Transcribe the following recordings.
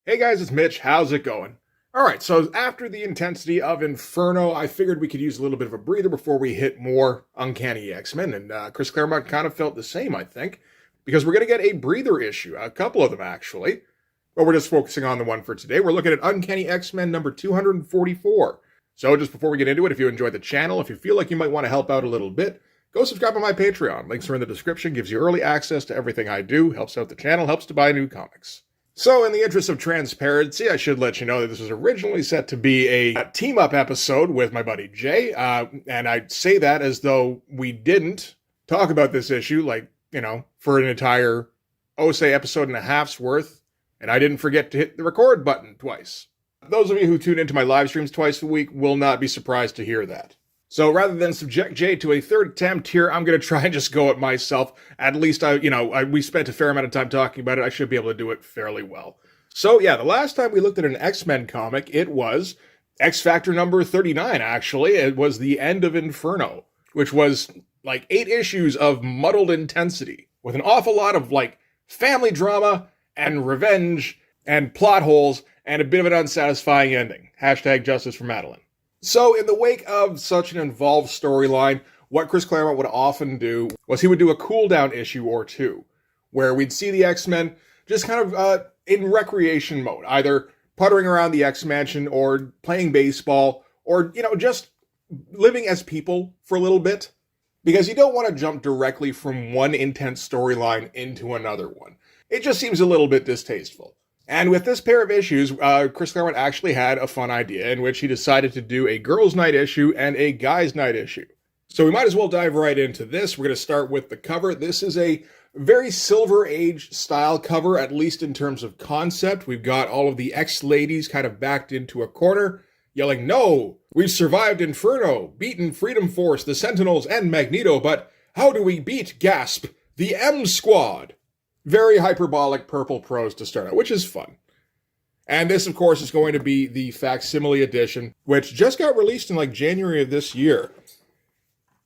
Hey guys, it's Mitch. How's it going? All right, so after the intensity of Inferno, I figured we could use a little bit of a breather before we hit more Uncanny X-Men, and Chris Claremont kind of felt the same, I think, because we're going to get a breather issue, a couple of them actually, but we're just focusing on the one for today. We're looking at Uncanny X-Men number 244. So just before we get into it, if you enjoyed the channel, if you feel like you might want to help out a little bit, go subscribe on my Patreon. Links are in the description, gives you early access to everything I do, helps out the channel, helps to buy new comics. So, in the interest of transparency, I should let you know that this was originally set to be a team-up episode with my buddy Jay, and I say that as though we didn't talk about this issue, for an entire, say, episode and a half's worth, and I didn't forget to hit the record button twice. Those of you who tune into my live streams twice a week will not be surprised to hear that. So rather than subject Jay to a third attempt here, I'm going to try and just go it myself. At least, we spent a fair amount of time talking about it. I should be able to do it fairly well. So yeah, the last time we looked at an X-Men comic, it was X-Factor number 39, actually. It was the end of Inferno, which was like 8 issues of muddled intensity with an awful lot of family drama and revenge and plot holes and a bit of an unsatisfying ending. Hashtag justice for Madeline. So in the wake of such an involved storyline, what Chris Claremont would often do was he would do a cooldown issue or two, where we'd see the X-Men just kind of in recreation mode, either puttering around the X-Mansion or playing baseball or, just living as people for a little bit. Because you don't want to jump directly from one intense storyline into another one. It just seems a little bit distasteful. And with this pair of issues, Chris Claremont actually had a fun idea in which he decided to do a girls' night issue and a guys' night issue. So we might as well dive right into this. We're going to start with the cover. This is a very Silver Age style cover, at least in terms of concept. We've got all of the X-ladies kind of backed into a corner, yelling, "No! We've survived Inferno, beaten Freedom Force, the Sentinels, and Magneto, but how do we beat, gasp, the M Squad?" Very hyperbolic purple prose to start out, which is fun. And this, of course, is going to be the facsimile edition, which just got released in January of this year.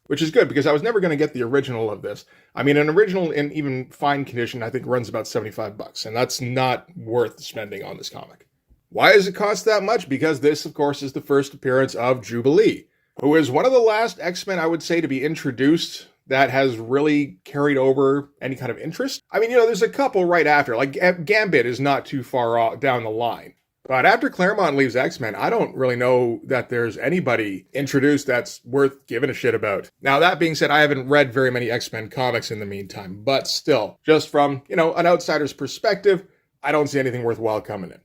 Which is good, because I was never going to get the original of this. I mean, an original in even fine condition, I think, runs about $75, and that's not worth spending on this comic. Why does it cost that much? Because this, of course, is the first appearance of Jubilee, who is one of the last X-Men, I would say, to be introduced that has really carried over any kind of interest. I mean, there's a couple right after. Gambit is not too far down the line. But after Claremont leaves X-Men, I don't really know that there's anybody introduced that's worth giving a shit about. Now, that being said, I haven't read very many X-Men comics in the meantime. But still, just from, an outsider's perspective, I don't see anything worthwhile coming in.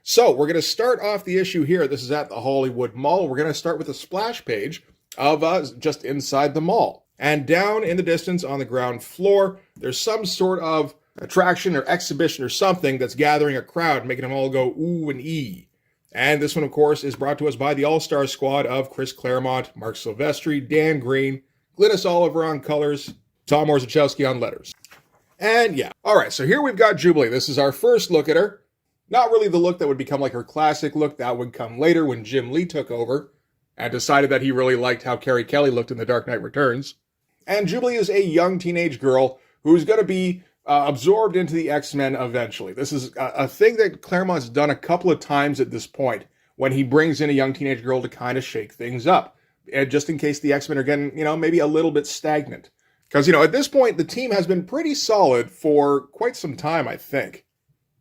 So, we're going to start off the issue here. This is at the Hollywood Mall. We're going to start with a splash page of just inside the mall. And down in the distance on the ground floor, there's some sort of attraction or exhibition or something that's gathering a crowd, making them all go ooh and ee. And this one, of course, is brought to us by the all-star squad of Chris Claremont, Mark Silvestri, Dan Green, Glynis Oliver on colors, Tom Orzechowski on letters. And yeah, all right, so here we've got Jubilee. This is our first look at her. Not really the look that would become her classic look. That would come later when Jim Lee took over and decided that he really liked how Carrie Kelly looked in The Dark Knight Returns. And Jubilee is a young teenage girl who's going to be absorbed into the X-Men eventually. This is a thing that Claremont's done a couple of times at this point, when he brings in a young teenage girl to kind of shake things up. And just in case the X-Men are getting, maybe a little bit stagnant. Because, at this point, the team has been pretty solid for quite some time, I think.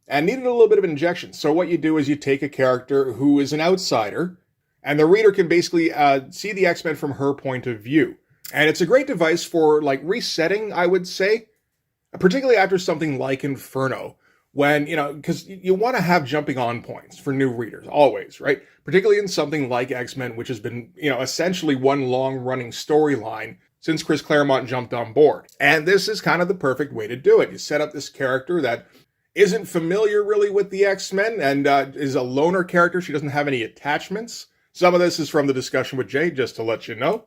And needed a little bit of an injection. So what you do is you take a character who is an outsider, and the reader can basically see the X-Men from her point of view. And it's a great device for, resetting, I would say, particularly after something like Inferno, when, because you want to have jumping on points for new readers, always, right? Particularly in something like X-Men, which has been, essentially one long-running storyline since Chris Claremont jumped on board. And this is kind of the perfect way to do it. You set up this character that isn't familiar, really, with the X-Men, and is a loner character. She doesn't have any attachments. Some of this is from the discussion with Jay, just to let you know.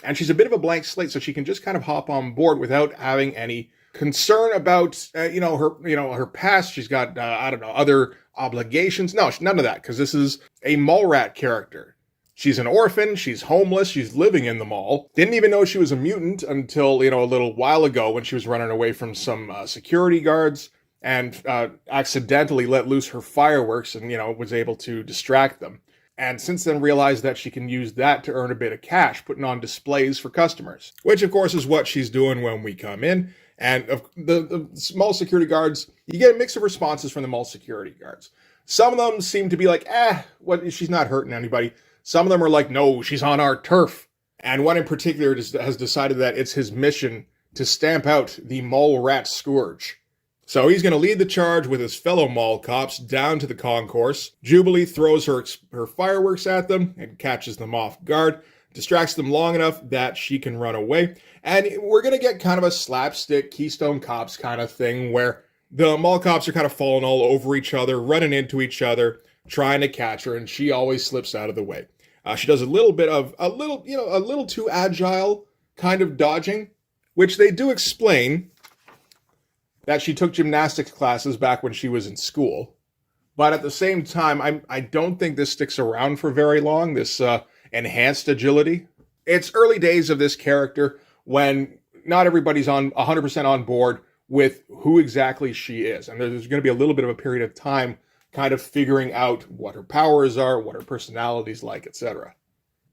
And she's a bit of a blank slate, so she can just kind of hop on board without having any concern about, her past. She's got, other obligations. No, none of that, because this is a mall rat character. She's an orphan, she's homeless, she's living in the mall. Didn't even know she was a mutant until, a little while ago when she was running away from some security guards. and accidentally let loose her fireworks and, was able to distract them. And since then realized that she can use that to earn a bit of cash, putting on displays for customers, which of course is what she's doing when we come in. And the mall security guards, you get a mix of responses from the mall security guards. Some of them seem to be like, she's not hurting anybody. Some of them are like, no, she's on our turf. And one in particular has decided that it's his mission to stamp out the mall rat scourge. So he's going to lead the charge with his fellow mall cops down to the concourse. Jubilee throws her fireworks at them and catches them off guard, distracts them long enough that she can run away. And we're going to get kind of a slapstick Keystone Cops kind of thing where the mall cops are kind of falling all over each other, running into each other, trying to catch her, and she always slips out of the way. She does a little too agile kind of dodging, which they do explain that she took gymnastics classes back when she was in school. But at the same time, I don't think this sticks around for very long, this enhanced agility. It's early days of this character when not everybody's 100% on board with who exactly she is. And there's going to be a little bit of a period of time kind of figuring out what her powers are, what her personality's like, etc.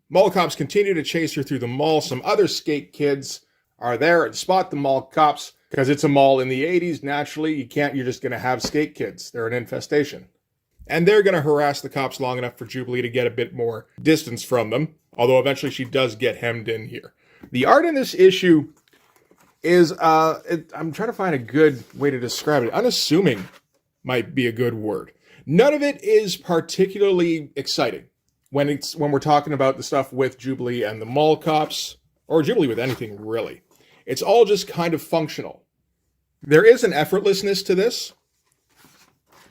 Mall cops continue to chase her through the mall. Some other skate kids are there and spot the mall cops because it's a mall in the 80s. Naturally, you're just going to have skate kids. They're an infestation. And they're going to harass the cops long enough for Jubilee to get a bit more distance from them, although eventually she does get hemmed in here. The art in this issue is, I'm trying to find a good way to describe it. Unassuming might be a good word. None of it is particularly exciting when we're talking about the stuff with Jubilee and the mall cops, or Jubilee with anything really. It's all just kind of functional. There is an effortlessness to this,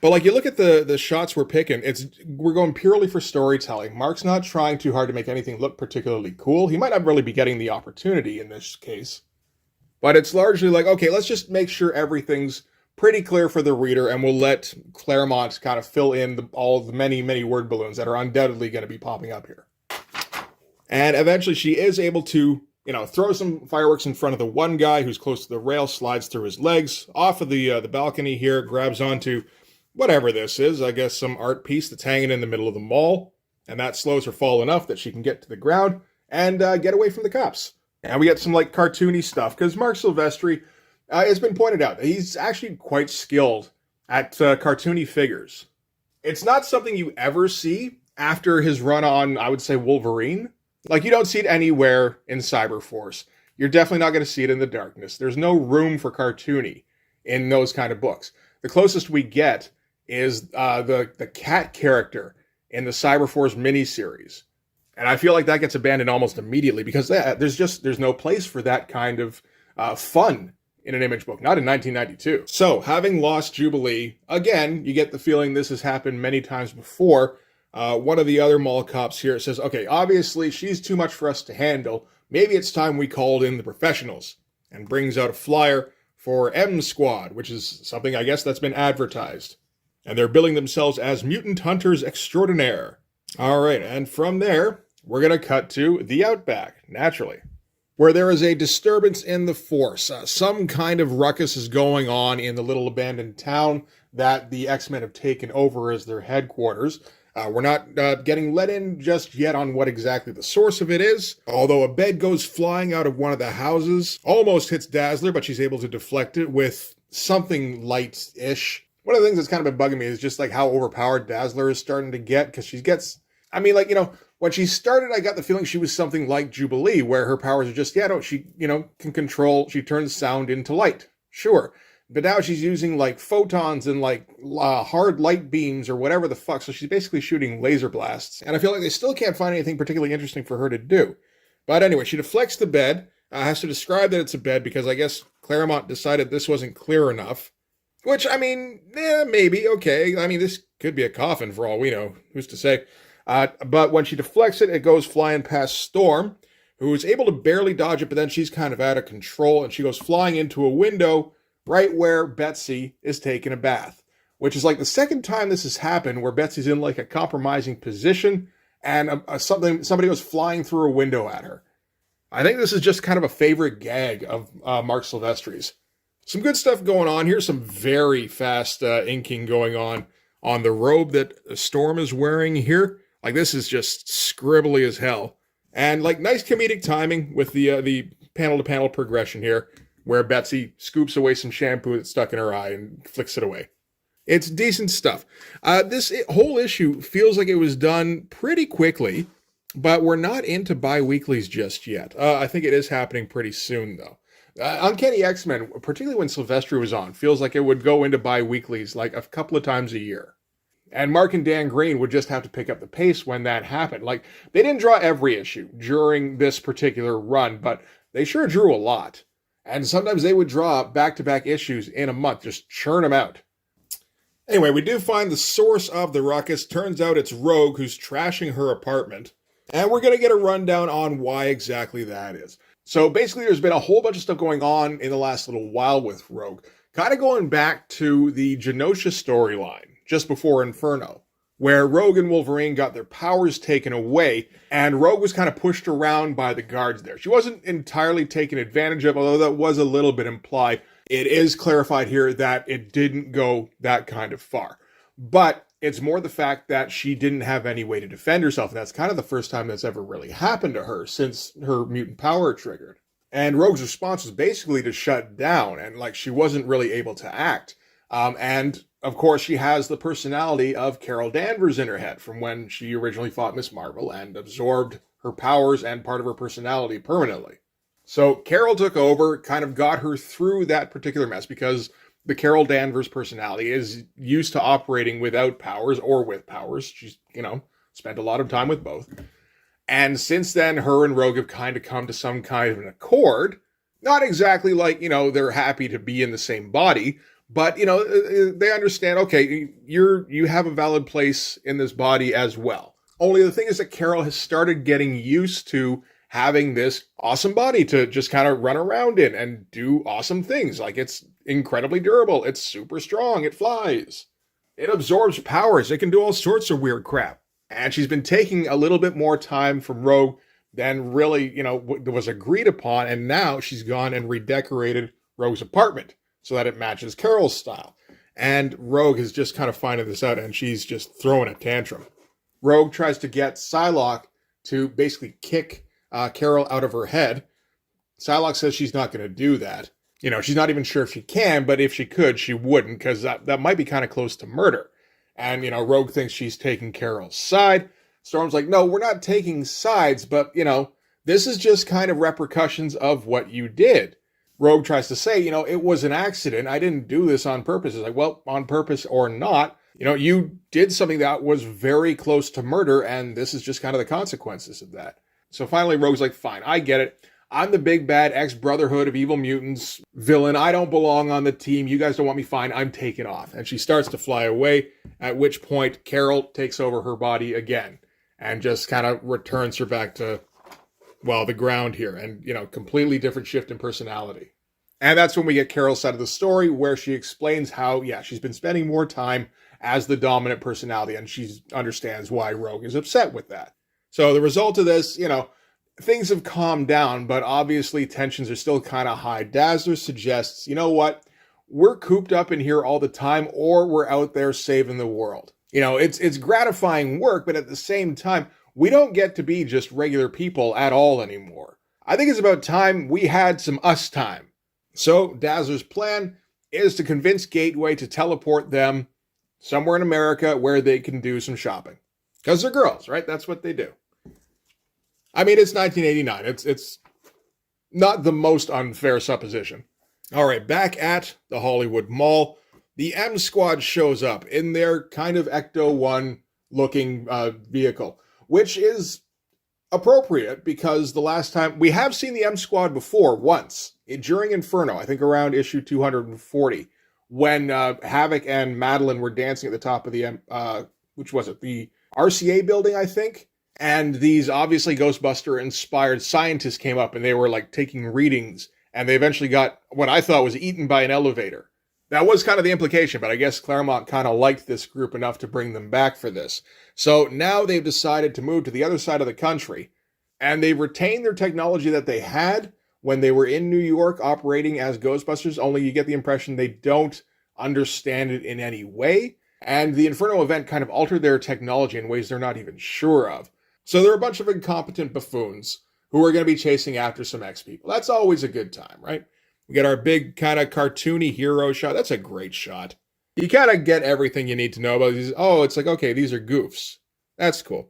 but like you look at the shots we're picking, we're going purely for storytelling. Mark's not trying too hard to make anything look particularly cool. He might not really be getting the opportunity in this case, but it's largely like, okay, let's just make sure everything's pretty clear for the reader, and we'll let Claremont kind of fill in all the many, many word balloons that are undoubtedly going to be popping up here. And eventually she is able to, throw some fireworks in front of the one guy who's close to the rail, slides through his legs, off of the balcony here, grabs onto whatever this is, I guess some art piece that's hanging in the middle of the mall, and that slows her fall enough that she can get to the ground and get away from the cops. And we get some cartoony stuff, because Mark Silvestri, it's been pointed out that he's actually quite skilled at cartoony figures. It's not something you ever see after his run on, I would say, Wolverine. You don't see it anywhere in Cyberforce. You're definitely not going to see it in The Darkness. There's no room for cartoony in those kind of books. The closest we get is the cat character in the Cyberforce miniseries. And I feel like that gets abandoned almost immediately because there's no place for that kind of fun in an Image book, not in 1992. So, having lost Jubilee, again, you get the feeling this has happened many times before. One of the other mall cops here says, okay, obviously she's too much for us to handle. Maybe it's time we called in the professionals, and brings out a flyer for M Squad, which is something I guess that's been advertised. And they're billing themselves as Mutant Hunters Extraordinaire. All right, and from there, we're going to cut to the Outback, naturally, where there is a disturbance in the force. Some kind of ruckus is going on in the little abandoned town that the X-Men have taken over as their headquarters. We're not getting let in just yet on what exactly the source of it is, although a bed goes flying out of one of the houses, almost hits Dazzler, but she's able to deflect it with something light-ish. One of the things that's kind of been bugging me is just how overpowered Dazzler is starting to get, because she gets, when she started, I got the feeling she was something like Jubilee, where her powers are just, she can control, she turns sound into light. Sure. But now she's using photons and hard light beams or whatever the fuck. So she's basically shooting laser blasts. And I feel like they still can't find anything particularly interesting for her to do. But anyway, she deflects the bed, has to describe that it's a bed because I guess Claremont decided this wasn't clear enough. Which, maybe, okay. This could be a coffin for all we know. Who's to say? But when she deflects it, it goes flying past Storm, who is able to barely dodge it, but then she's kind of out of control, and she goes flying into a window right where Betsy is taking a bath, which is the second time this has happened where Betsy's in a compromising position and somebody goes flying through a window at her. I think this is just kind of a favorite gag of Mark Silvestri's. Some good stuff going on here. Some very fast inking going on the robe that Storm is wearing here. Like, this is just scribbly as hell. And like, nice comedic timing with the panel-to-panel progression here, where Betsy scoops away some shampoo that's stuck in her eye and flicks it away. It's decent stuff. This whole issue feels like it was done pretty quickly, but we're not into bi-weeklies just yet. I think it is happening pretty soon, though. Uncanny X-Men, particularly when Silvestri was on, feels like it would go into bi-weeklies like a couple of times a year. And Mark and Dan Green would just have to pick up the pace when that happened. Like, they didn't draw every issue during this particular run, but they sure drew a lot. And sometimes they would draw back-to-back issues in a month, just churn them out. Anyway, we do find the source of the ruckus. Turns out it's Rogue who's trashing her apartment. And we're going to get a rundown on why exactly that is. So basically, there's been a whole bunch of stuff going on in the last little while with Rogue. Kind of going back to the Genosha storyline, just before Inferno, where Rogue and Wolverine got their powers taken away, and Rogue was kind of pushed around by the guards there. She wasn't entirely taken advantage of, although that was a little bit implied. It is clarified here that it didn't go that kind of far. But it's more the fact that she didn't have any way to defend herself, and that's kind of the first time that's ever really happened to her since her mutant power triggered. And Rogue's response was basically to shut down, and like, she wasn't really able to act. And of course, she has the personality of Carol Danvers in her head from when she originally fought Miss Marvel and absorbed her powers and part of her personality permanently. So Carol took over, kind of got her through that particular mess, because the Carol Danvers personality is used to operating without powers or with powers. She's, spent a lot of time with both. And since then, her and Rogue have kind of come to some kind of an accord. Not exactly like, they're happy to be in the same body, but, they understand, okay, you have a valid place in this body as well. Only the thing is that Carol has started getting used to having this awesome body to just kind of run around in and do awesome things. Like, it's incredibly durable. It's super strong. It flies. It absorbs powers. It can do all sorts of weird crap. And she's been taking a little bit more time from Rogue than really, was agreed upon. And now she's gone and redecorated Rogue's apartment so that it matches Carol's style. And Rogue is just kind of finding this out, and she's just throwing a tantrum. Rogue tries to get Psylocke to basically kick Carol out of her head. Psylocke says she's not going to do that. She's not even sure if she can, but if she could, she wouldn't, because that might be kind of close to murder. And, Rogue thinks she's taking Carol's side. Storm's like, no, we're not taking sides, but, this is just kind of repercussions of what you did. Rogue tries to say, it was an accident. I didn't do this on purpose. It's like, well, on purpose or not, you did something that was very close to murder, and this is just kind of the consequences of that. So finally, Rogue's like, fine, I get it. I'm the big bad ex-Brotherhood of Evil Mutants villain. I don't belong on the team. You guys don't want me. Fine, I'm taking off. And she starts to fly away, at which point Carol takes over her body again and just kind of returns her back to, the ground here. And, completely different shift in personality. And that's when we get Carol's side of the story, where she explains how, she's been spending more time as the dominant personality, and she understands why Rogue is upset with that. So the result of this, things have calmed down, but obviously tensions are still kind of high. Dazzler suggests, we're cooped up in here all the time, or we're out there saving the world. It's gratifying work, but at the same time, we don't get to be just regular people at all anymore. I think it's about time we had some us time. So Dazzler's plan is to convince Gateway to teleport them somewhere in America where they can do some shopping. Because they're girls, right? That's what they do. I mean, it's 1989. It's not the most unfair supposition. All right, back at the Hollywood Mall, the M Squad shows up in their kind of Ecto-1 looking vehicle, which is appropriate because the last time we have seen the M Squad before once during Inferno, I think around issue 240, when Havoc and Madeline were dancing at the top of the which was it? The RCA building, I think. And these obviously Ghostbuster-inspired scientists came up and they were like taking readings, and they eventually got what I thought was eaten by an elevator. That was kind of the implication, but I guess Claremont kind of liked this group enough to bring them back for this. So now they've decided to move to the other side of the country, and they've retained their technology that they had when they were in New York operating as Ghostbusters, only you get the impression they don't understand it in any way. And the Inferno event kind of altered their technology in ways they're not even sure of. So they're a bunch of incompetent buffoons who are going to be chasing after some X people. That's always a good time, right? We get our big kind of cartoony hero shot. That's a great shot. You kind of get everything you need to know about these. Oh, it's like, okay, these are goofs. That's cool.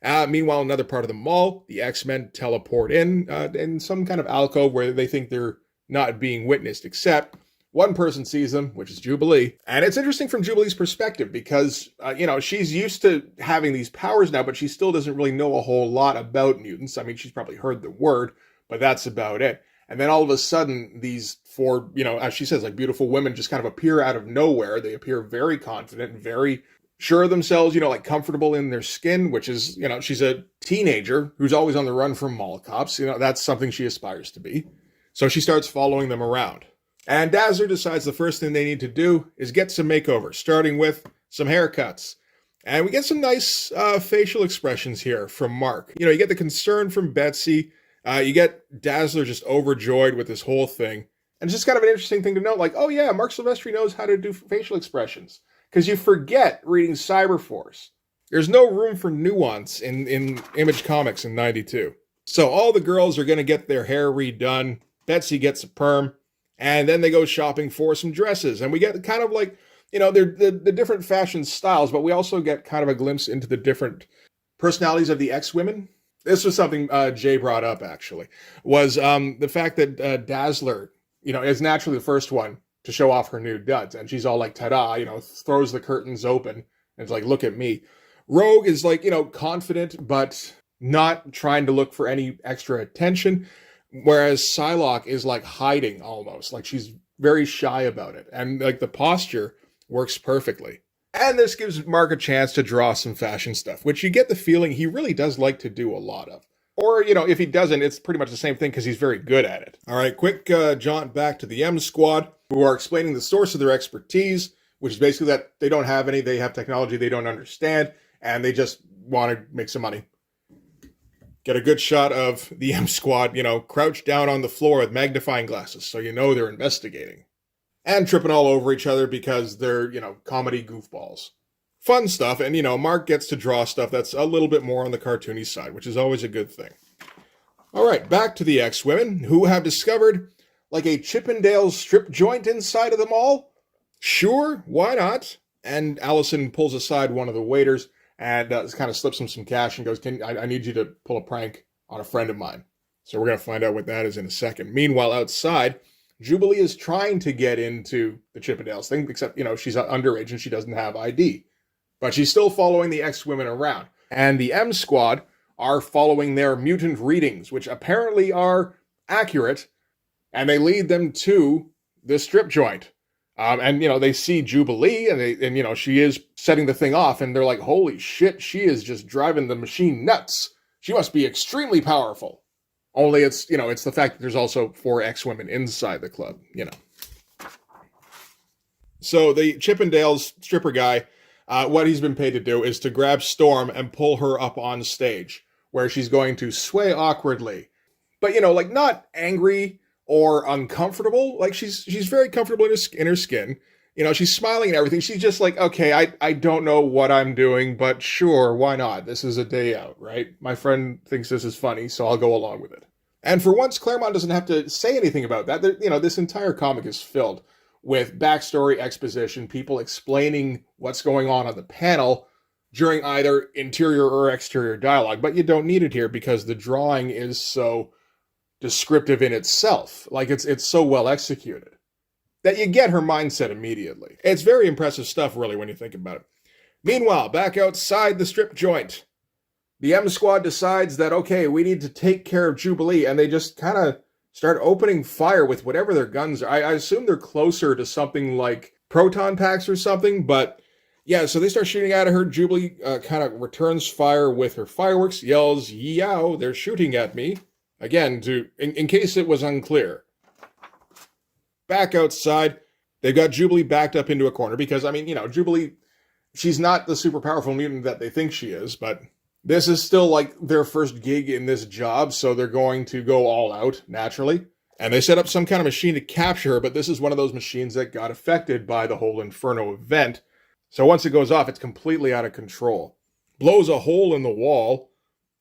Meanwhile, another part of the mall, the X-Men teleport in some kind of alcove where they think they're not being witnessed, except one person sees them, which is Jubilee. And it's interesting from Jubilee's perspective because, she's used to having these powers now, but she still doesn't really know a whole lot about mutants. I mean, she's probably heard the word, but that's about it. And then all of a sudden, these four, as she says, like beautiful women just kind of appear out of nowhere. They appear very confident, very sure of themselves, like comfortable in their skin, which is, she's a teenager who's always on the run from mall cops. That's something she aspires to be. So she starts following them around. And Dazzler decides the first thing they need to do is get some makeovers, starting with some haircuts. And we get some nice facial expressions here from Mark. You get the concern from Betsy. You get Dazzler just overjoyed with this whole thing. And it's just kind of an interesting thing to note, like, oh yeah, Mark Silvestri knows how to do facial expressions. Because you forget reading Cyberforce. There's no room for nuance in Image Comics in 92. So all the girls are going to get their hair redone. Betsy gets a perm. And then they go shopping for some dresses. And we get kind of like, they're the different fashion styles, but we also get kind of a glimpse into the different personalities of the X-Women. This was something Jay brought up, actually, was the fact that Dazzler, is naturally the first one to show off her new duds. And she's all like, ta-da, throws the curtains open. And it's like, look at me. Rogue is like, confident, but not trying to look for any extra attention. Whereas Psylocke is like hiding almost. Like she's very shy about it. And like the posture works perfectly. And this gives Mark a chance to draw some fashion stuff, which you get the feeling he really does like to do a lot of. Or, if he doesn't, it's pretty much the same thing because he's very good at it. All right, quick jaunt back to the M Squad, who are explaining the source of their expertise, which is basically that they don't have any, they have technology they don't understand, and they just want to make some money. Get a good shot of the M Squad, crouched down on the floor with magnifying glasses, so they're investigating. And tripping all over each other because they're, comedy goofballs. Fun stuff, and, Mark gets to draw stuff that's a little bit more on the cartoony side, which is always a good thing. All right, back to the X-Women, who have discovered, like, a Chippendales strip joint inside of the mall. Sure, why not? And Allison pulls aside one of the waiters and kind of slips him some cash and goes, I need you to pull a prank on a friend of mine. So we're going to find out what that is in a second. Meanwhile, outside, Jubilee is trying to get into the Chippendales thing, except, she's underage and she doesn't have ID. But she's still following the X-Women around. And the M Squad are following their mutant readings, which apparently are accurate, and they lead them to the strip joint. And they see Jubilee, and she is setting the thing off, and they're like, holy shit, she is just driving the machine nuts. She must be extremely powerful. Only it's the fact that there's also 4 X-Women inside the club, So the Chippendales stripper guy, what he's been paid to do is to grab Storm and pull her up on stage, where she's going to sway awkwardly. But, not angry or uncomfortable. Like, she's very comfortable in her skin. She's smiling and everything. She's just like, okay, I don't know what I'm doing, but sure, why not? This is a day out, right? My friend thinks this is funny, so I'll go along with it. And for once, Claremont doesn't have to say anything about that. This entire comic is filled with backstory exposition, people explaining what's going on the panel during either interior or exterior dialogue. But you don't need it here because the drawing is so descriptive in itself. Like, it's so well executed that you get her mindset immediately. It's very impressive stuff, really, when you think about it. Meanwhile, back outside the strip joint, the M Squad decides that, okay, we need to take care of Jubilee, and they just kind of start opening fire with whatever their guns are. I assume they're closer to something like proton packs or something, but yeah, so they start shooting at her. Jubilee kind of returns fire with her fireworks, yells, yow, they're shooting at me. Again, in case it was unclear. Back outside, they've got Jubilee backed up into a corner because, Jubilee, she's not the super powerful mutant that they think she is, but this is still like their first gig in this job, so they're going to go all out, naturally. And they set up some kind of machine to capture her, but this is one of those machines that got affected by the whole Inferno event. So once it goes off, it's completely out of control. Blows a hole in the wall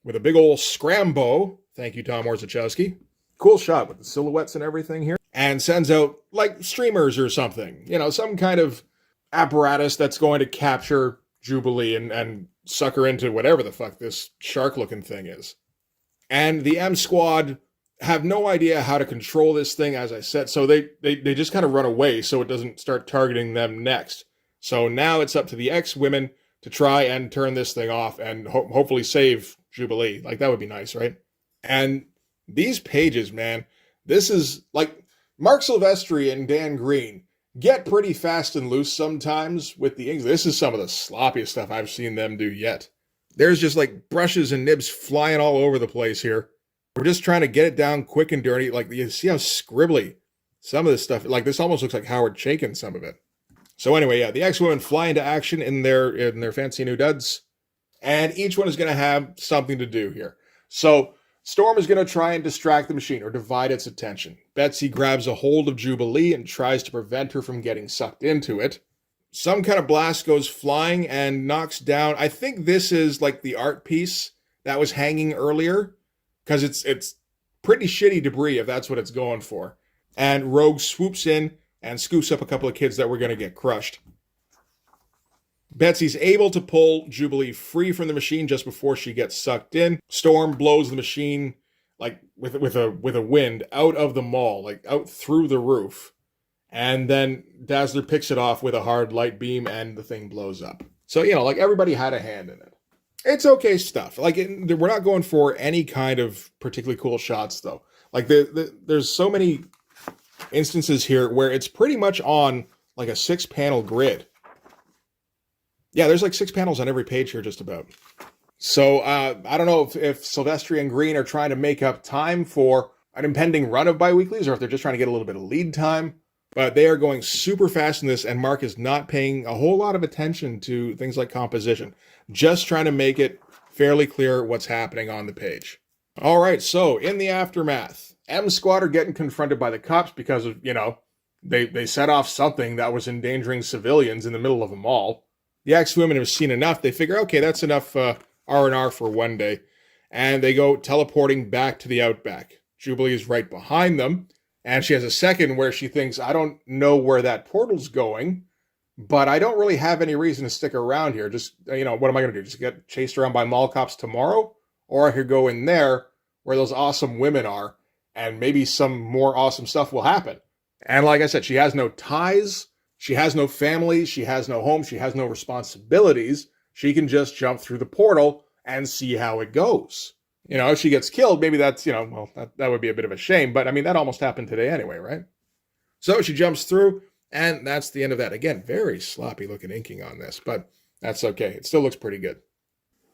with a big old scrambo. Thank you, Tom Orzechowski. Cool shot with the silhouettes and everything here. And sends out, like, streamers or something. You know, some kind of apparatus that's going to capture Jubilee and suck her into whatever the fuck this shark-looking thing is. And the M Squad have no idea how to control this thing, as I said, so they just kind of run away so it doesn't start targeting them next. So now it's up to the X-Women to try and turn this thing off and hopefully save Jubilee. Like, that would be nice, right? And these pages, man, this is, like, Mark Silvestri and Dan Green get pretty fast and loose sometimes with the inks. This is some of the sloppiest stuff I've seen them do yet. There's just, like, brushes and nibs flying all over the place here. We're just trying to get it down quick and dirty. Like, you see how scribbly some of this stuff, like, this almost looks like Howard Chaykin, some of it. So anyway, yeah, the X-Women fly into action in their fancy new duds, and each one is going to have something to do here. So Storm is going to try and distract the machine or divide its attention. Betsy grabs a hold of Jubilee and tries to prevent her from getting sucked into it. Some kind of blast goes flying and knocks down, I think this is like the art piece that was hanging earlier, because it's pretty shitty debris if that's what it's going for. And Rogue swoops in and scoops up a couple of kids that were going to get crushed. Betsy's able to pull Jubilee free from the machine just before she gets sucked in. Storm blows the machine, like, with a wind out of the mall, like out through the roof. And then Dazzler picks it off with a hard light beam and the thing blows up. So, you know, like, everybody had a hand in it. It's okay stuff. Like, we're not going for any kind of particularly cool shots, though. Like, there's so many instances here where it's pretty much on, like, a 6-panel grid. Yeah, there's, like, 6 panels on every page here, just about. So, I don't know if Silvestri and Green are trying to make up time for an impending run of biweeklies, or if they're just trying to get a little bit of lead time. But they are going super fast in this, and Mark is not paying a whole lot of attention to things like composition. Just trying to make it fairly clear what's happening on the page. All right, so in the aftermath, M Squad are getting confronted by the cops because of, you know, they set off something that was endangering civilians in the middle of a mall. The X-Women have seen enough. They figure, okay, that's enough R&R for one day. And they go teleporting back to the Outback. Jubilee is right behind them. And she has a second where she thinks, I don't know where that portal's going, but I don't really have any reason to stick around here. Just, you know, what am I going to do? Just get chased around by mall cops tomorrow? Or I could go in there where those awesome women are, and maybe some more awesome stuff will happen. And like I said, she has no ties. She has no family. She has no home. She has no responsibilities. She can just jump through the portal and see how it goes. You know, if she gets killed, maybe that's, you know, well, that would be a bit of a shame. But, I mean, that almost happened today anyway, right? So she jumps through, and that's the end of that. Again, very sloppy-looking inking on this, but that's okay. It still looks pretty good.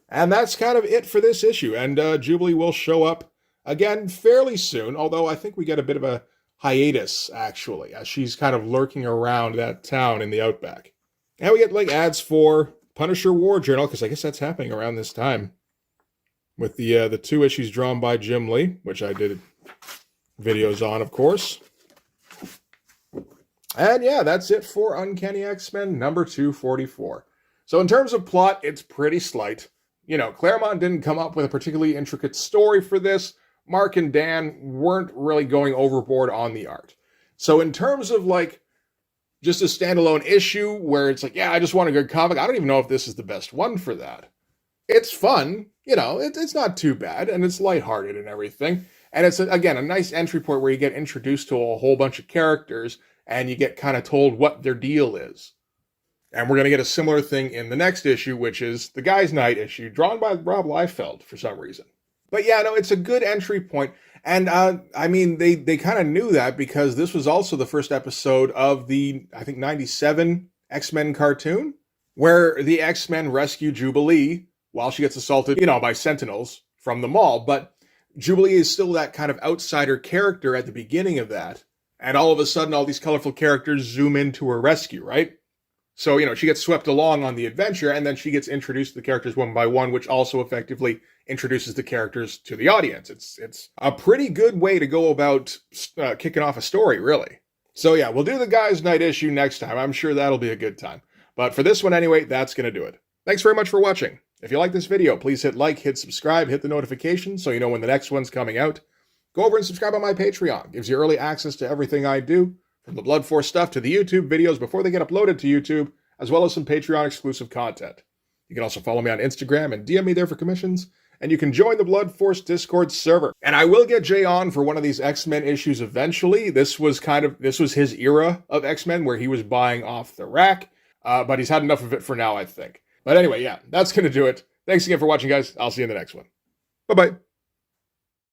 And that's kind of it for this issue. And Jubilee will show up again fairly soon, although I think we get a bit of a hiatus, actually, as she's kind of lurking around that town in the Outback. And we get, like, ads for Punisher War Journal, because I guess that's happening around this time, with the 2 issues drawn by Jim Lee, which I did videos on, of course. And yeah, that's it for Uncanny X-Men number 244. So in terms of plot, it's pretty slight. You know, Claremont didn't come up with a particularly intricate story for this. Mark and Dan weren't really going overboard on the art. So in terms of, like, just a standalone issue where it's like, yeah, I just want a good comic, I don't even know if this is the best one for that. It's fun, you know, it's not too bad, and it's lighthearted and everything. And it's, again, a nice entry point where you get introduced to a whole bunch of characters, and you get kind of told what their deal is. And we're going to get a similar thing in the next issue, which is the Guy's Night issue, drawn by Rob Liefeld for some reason. But yeah, no, it's a good entry point. And, I mean, they kind of knew that because this was also the first episode of the, I think, 97 X-Men cartoon, where the X-Men rescue Jubilee while she gets assaulted, you know, by Sentinels from the mall. But Jubilee is still that kind of outsider character at the beginning of that. And all of a sudden, all these colorful characters zoom into her rescue, right? So, she gets swept along on the adventure, and then she gets introduced to the characters one by one, which also effectively introduces the characters to the audience. It's a pretty good way to go about kicking off a story, really. So yeah, we'll do the Guys Night issue next time. I'm sure that'll be a good time. But for this one anyway, that's going to do it. Thanks very much for watching. If you like this video, please hit like, hit subscribe, hit the notification so you know when the next one's coming out. Go over and subscribe on my Patreon. Gives you early access to everything I do, from the Blood Force stuff to the YouTube videos before they get uploaded to YouTube, as well as some Patreon exclusive content. You can also follow me on Instagram and DM me there for commissions, and you can join the Blood Force Discord server. And I will get Jay on for one of these X-Men issues eventually. This was his era of X-Men where he was buying off the rack, but he's had enough of it for now, I think. But anyway, yeah, that's going to do it. Thanks again for watching, guys. I'll see you in the next one. Bye-bye.